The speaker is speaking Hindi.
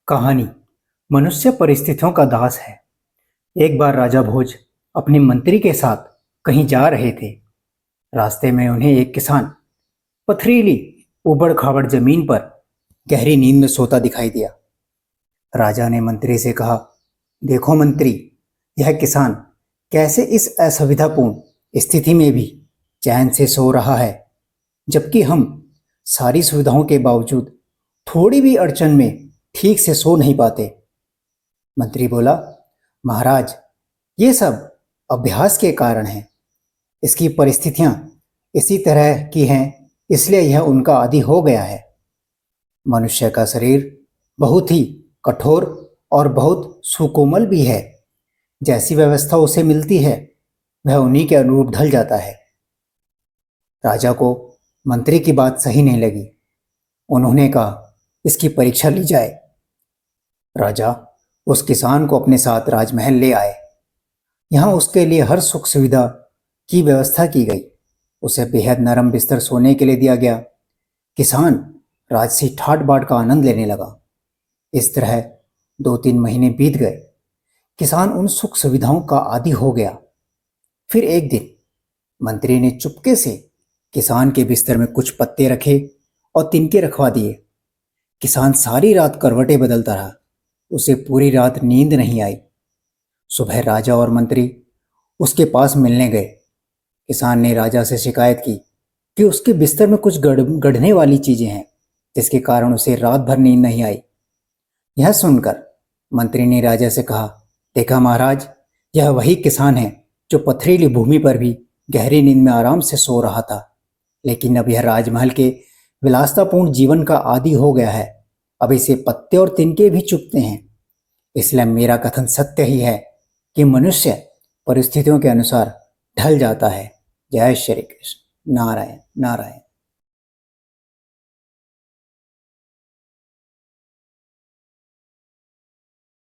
कहानी। मनुष्य परिस्थितियों का दास है। एक बार राजा भोज अपने मंत्री के साथ कहीं जा रहे थे। रास्ते में उन्हें एक किसान पथरीली उबड़ खाबड़ जमीन पर गहरी नींद में सोता दिखाई दिया। राजा ने मंत्री से कहा, देखो मंत्री, यह किसान कैसे इस असुविधापूर्ण स्थिति में भी चैन से सो रहा है, जबकि हम सारी सुविधाओं के बावजूद थोड़ी भी अड़चन में ठीक से सो नहीं पाते। मंत्री बोला, महाराज, ये सब अभ्यास के कारण है। इसकी परिस्थितियां इसी तरह की हैं, इसलिए यह उनका आदी हो गया है। मनुष्य का शरीर बहुत ही कठोर और बहुत सुकोमल भी है। जैसी व्यवस्था उसे मिलती है वह उन्हीं के अनुरूप ढल जाता है। राजा को मंत्री की बात सही नहीं लगी। उन्होंने कहा, इसकी परीक्षा ली जाए। राजा उस किसान को अपने साथ राजमहल ले आए। यहाँ उसके लिए हर सुख सुविधा की व्यवस्था की गई। उसे बेहद नरम बिस्तर सोने के लिए दिया गया। किसान राजसी ठाट बाट का आनंद लेने लगा। इस तरह 2-3 महीने बीत गए। किसान उन सुख सुविधाओं का आदी हो गया। फिर एक दिन मंत्री ने चुपके से किसान के बिस्तर में कुछ पत्ते रखे और तिनके रखवा दिए। किसान सारी रात करवटें बदलता रहा। उसे पूरी रात नींद नहीं आई। सुबह राजा और मंत्री उसके पास मिलने गए। किसान ने राजा से शिकायत की कि उसके बिस्तर में कुछ गढ़ने वाली चीजें हैं, जिसके कारण उसे रात भर नींद नहीं आई। यह सुनकर मंत्री ने राजा से कहा, देखा महाराज, यह वही किसान है जो पथरीली भूमि पर भी गहरी नींद में आराम से सो रहा था, लेकिन अब यह राजमहल के विलासतापूर्ण जीवन का आदी हो गया है। अब इसे पत्ते और तिनके भी चुभते हैं। इसलिए मेरा कथन सत्य ही है कि मनुष्य परिस्थितियों के अनुसार ढल जाता है। जय श्री कृष्ण। नारायण नारायण।